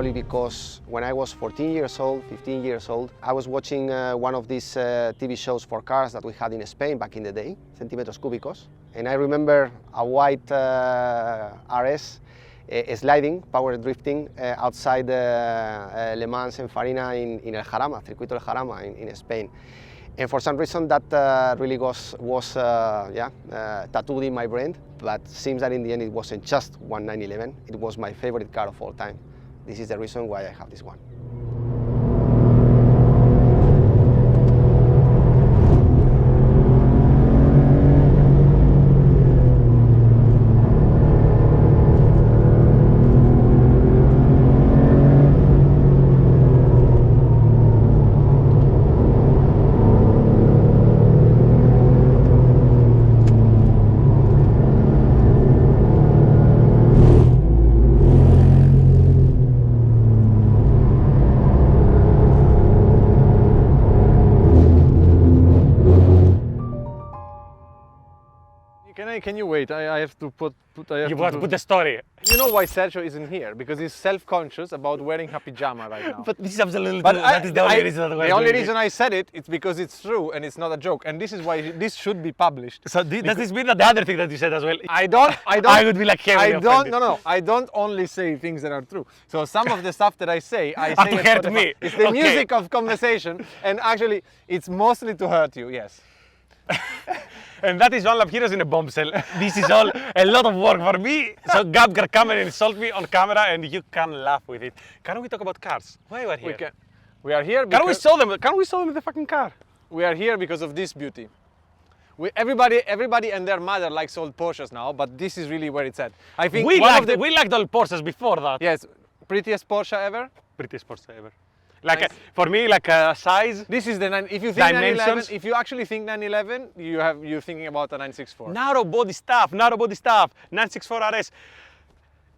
probably because when I was 14 years old, 15 years old, I was watching one of these TV shows for cars that we had in Spain back in the day, Centímetros Cúbicos. And I remember a white RS sliding, power drifting outside Le Mans and Farina in El Jarama, Circuito El Jarama in Spain. And for some reason that really was tattooed in my brain, but seems that in the end it wasn't just one 911, it was my favorite car of all time. This is the reason why I have this one. Can you wait? I have to put. You want to put the story. You know why Sergio isn't here? Because he's self-conscious about wearing a pajama right now. But this is absolutely true. That is the only reason. The only reason I said it, it's because it's true and it's not a joke. And this is why this should be published. So does this mean that the other thing that you said as well? I don't. I would be like heavily offended. No. I don't only say things that are true. So some of the stuff that I say to it hurt me. It's the music of conversation, and actually, it's mostly to hurt you. Yes. And that is One Lap Heroes in a bombshell. This is all a lot of work for me. So Gab can come and insult me on camera and you can laugh with it. Can we talk about cars? Why we are here? We are here because... Can we show them the fucking car? We are here because of this beauty. Everybody and their mother likes old Porsches now, but this is really where it's at. I think we liked old Porsches before that. Yes, prettiest Porsche ever? Prettiest Porsche ever. Like nice. For me, like size. This is the if you think 911, if you actually think 911, you're thinking about a 964. Narrow body stuff, 964 RS.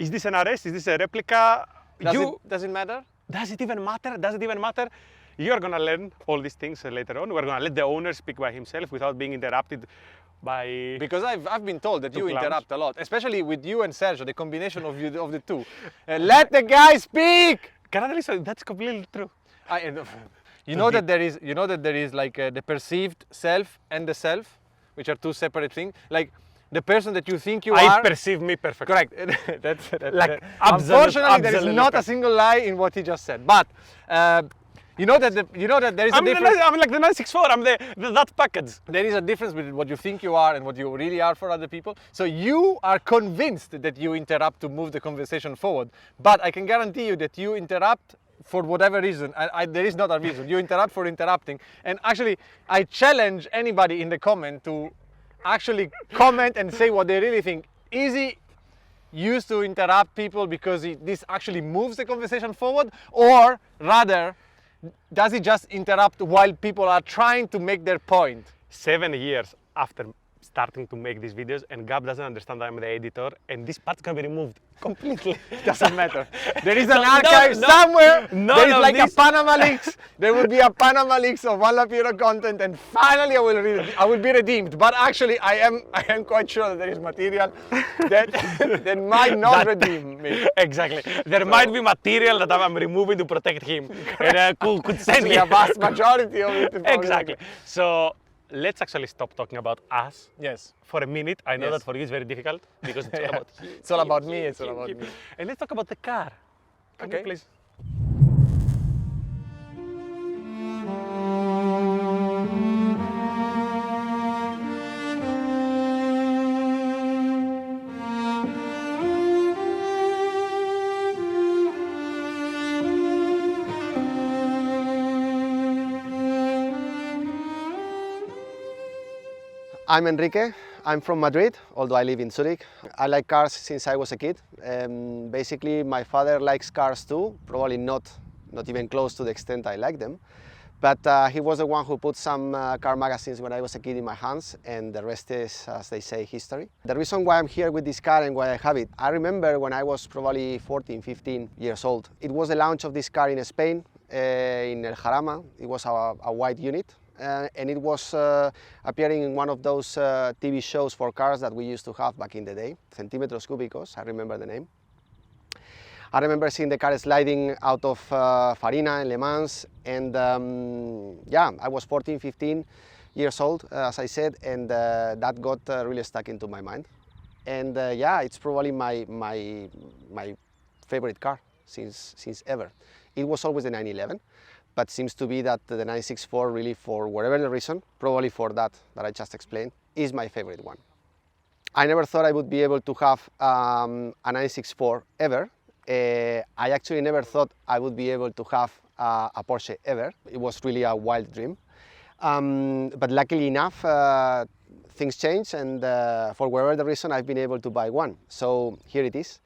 Is this an RS? Is this a replica? Does it matter? Does it even matter? Does it even matter? You're gonna learn all these things later on. We're gonna let the owner speak by himself without being interrupted by. Because I've been told that you interrupt a lot, especially with you and Sergio, the combination of the two. Let the guy speak. Can I tell you something? That's completely true. You know that there is like the perceived self and the self, which are two separate things. Like the person that you think you are. I perceive me perfectly. Correct. That's like unfortunately there is not a single lie in what he just said. But you know that there is a difference. I'm like the 964. I'm that package. There is a difference between what you think you are and what you really are for other people. So you are convinced that you interrupt to move the conversation forward. But I can guarantee you that you interrupt for whatever reason. There is not a reason. You interrupt for interrupting. And actually, I challenge anybody in the comment to actually comment and say what they really think. Is he used to interrupt people because this actually moves the conversation forward, or rather, does he just interrupt while people are trying to make their point? 7 years after starting to make these videos, and Gab doesn't understand I'm the editor, and this part can be removed completely. Doesn't matter. There is an archive somewhere. There is like a Panama Leaks. There will be a Panama Leaks of One Lap Hero content, and finally I will be redeemed. But actually, I am quite sure that there is material that might not redeem me. Exactly. There might be material that I'm removing to protect him, and could send me a vast majority of it. Exactly. So. Let's actually stop talking about us. Yes. For a minute. I know that for you it's very difficult because it's all about him. It's all about me. It's all about me. And let's talk about the car. Can you please? I'm Enrique. I'm from Madrid, although I live in Zurich. I like cars since I was a kid. Basically, my father likes cars too, probably not even close to the extent I like them. But he was the one who put some car magazines when I was a kid in my hands, and the rest is, as they say, history. The reason why I'm here with this car and why I have it, I remember when I was probably 14, 15 years old. It was the launch of this car in Spain, in El Jarama. It was a white unit. And it was appearing in one of those TV shows for cars that we used to have back in the day, Centímetros Cúbicos, I remember the name. I remember seeing the car sliding out of Farina in Le Mans, and yeah, I was 14, 15 years old, as I said, and that got really stuck into my mind. And yeah, it's probably my favorite car since ever. It was always the 911, but seems to be that the 964 really, for whatever the reason, probably for that I just explained, is my favorite one. I never thought I would be able to have a 964 ever. I actually never thought I would be able to have a Porsche ever. It was really a wild dream. But luckily enough, things changed, and for whatever the reason, I've been able to buy one. So here it is.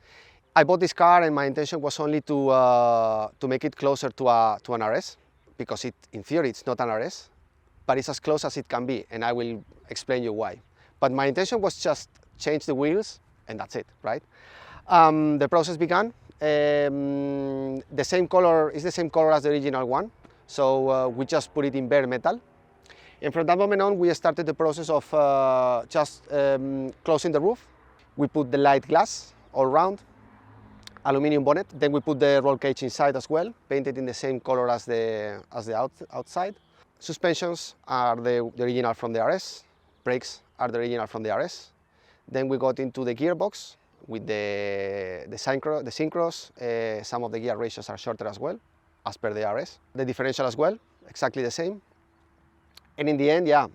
I bought this car, and my intention was only to make it closer to an RS, because in theory it's not an RS, but it's as close as it can be, and I will explain you why. But my intention was just change the wheels, and that's it, right? The process began. The same color is the same color as the original one, so we just put it in bare metal. And from that moment on, we started the process of just closing the roof. We put the light glass all around, aluminum bonnet. Then we put the roll cage inside as well, painted in the same color as the outside. Suspensions are the original from the RS. Brakes are the original from the RS. Then we got into the gearbox with the synchros. Some of the gear ratios are shorter as well, as per the RS. The differential as well, exactly the same. And in the end, yeah,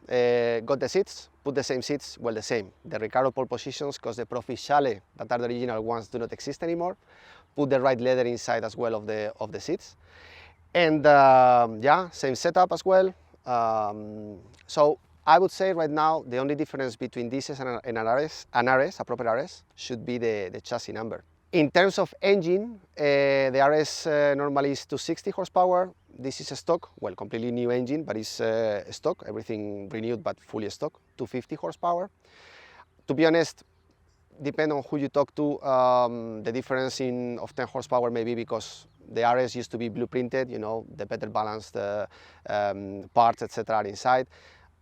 got the seats, put the same seats, well, the same. The Recaro pole positions, because the Proficiale, that are the original ones, do not exist anymore. Put the right leather inside as well of the seats. And yeah, same setup as well. So I would say right now, the only difference between this and an RS, a proper RS, should be the chassis number. In terms of engine, the RS normally is 260 horsepower. This is a stock, well, completely new engine, but it's stock, everything renewed but fully stock, 250 horsepower. To be honest, depend on who you talk to, the difference of 10 horsepower maybe because the RS used to be blueprinted, you know, the better balanced parts, etc. are inside,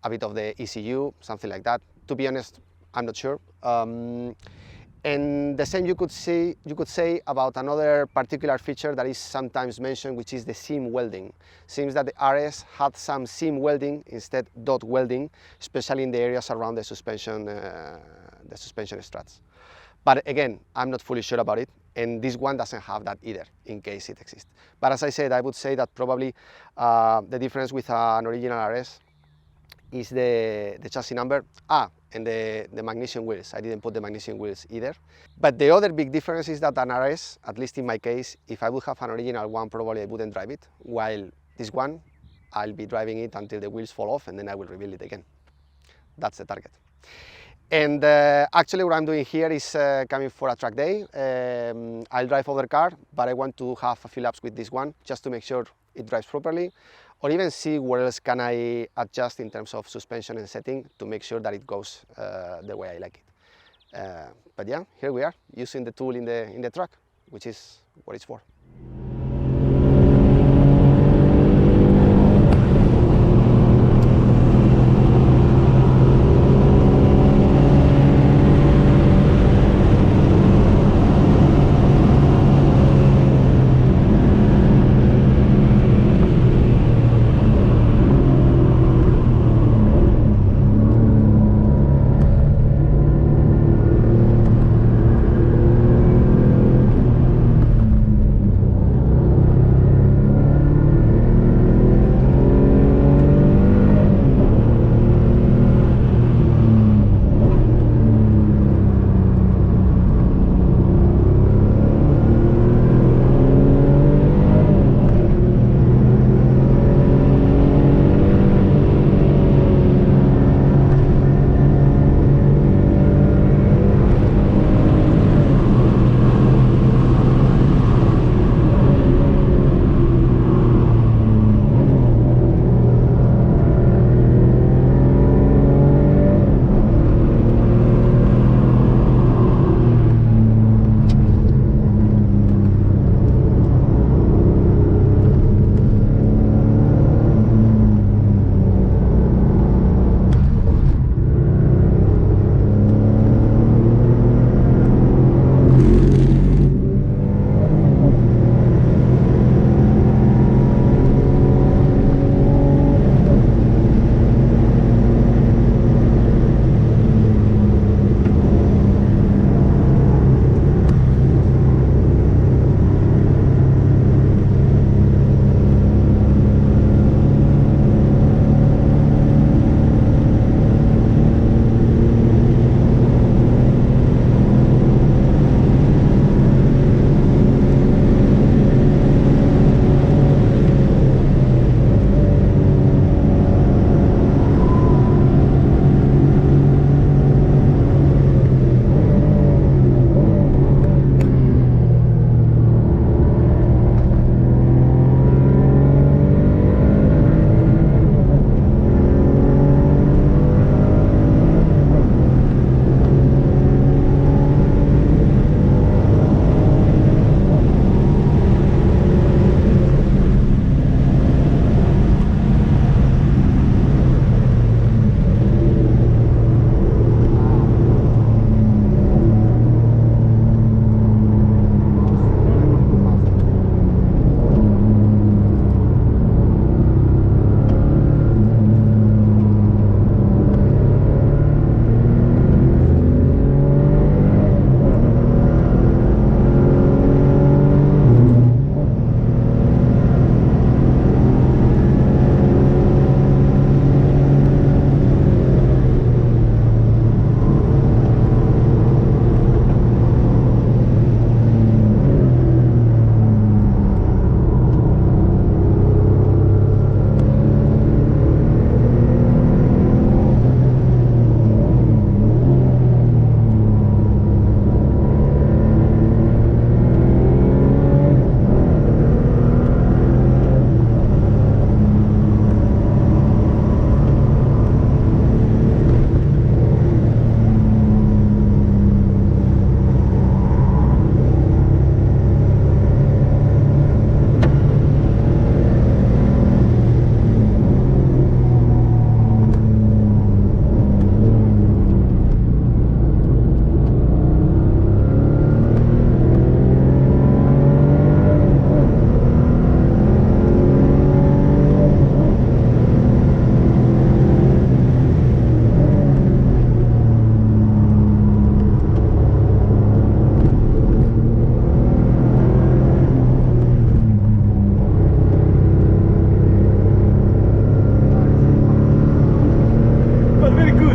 a bit of the ECU, something like that. To be honest, I'm not sure. And the same you could say about another particular feature that is sometimes mentioned, which is the seam welding. Seems that the RS had some seam welding instead dot welding, especially in the areas around the suspension struts. But again, I'm not fully sure about it, and this one doesn't have that either, in case it exists. But as I said, I would say that probably the difference with an original RS is the chassis number. And the magnesium wheels. I didn't put the magnesium wheels either. But the other big difference is that an RS, at least in my case, if I would have an original one, probably I wouldn't drive it. While this one, I'll be driving it until the wheels fall off and then I will rebuild it again. That's the target. And actually what I'm doing here is coming for a track day. I'll drive other car, but I want to have a few laps with this one just to make sure it drives properly, or even see where else can I adjust in terms of suspension and setting to make sure that it goes the way I like it. But yeah, here we are, using the tool in the truck, which is what it's for.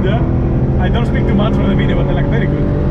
good. I don't speak too much for the video, but they like very good.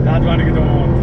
That one you don't want.